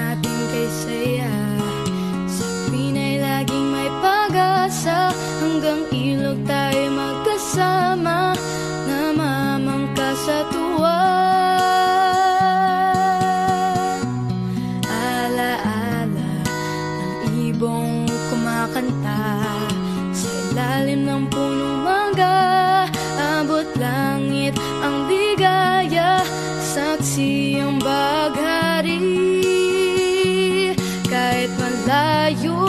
natin kay saya. Sa tuwin ay laging may pag-asa, hanggang ilog tayo magkasama, namamangka sa tuwa. Alaala ng ibong kumakanta sa ilalim ng punong mangga, abot langit ang ligaya, saksi ang baghari. Kahit malayo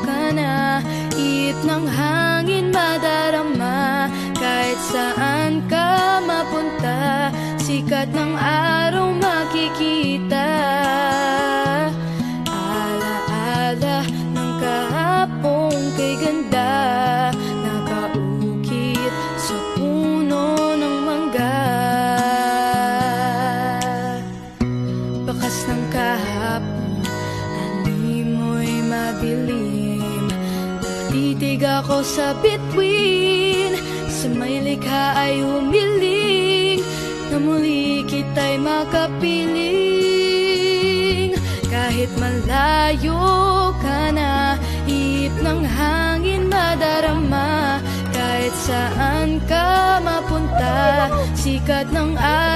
ka na, ihip ng hangin madarama, kahit saan ka mapunta, sikat ng araw makikita. Alaala ng kahapon kay ganda, nakaukit sa puno ng mangga. Bakas ng kahapon, animoy madilim, natitig ako sa bituin, sa may likha ay humiling, na muli kita'y makapiling. Kahit malayo ka na, ihip ng hangin madarama, kahit saan ka mapunta, sikat ng araw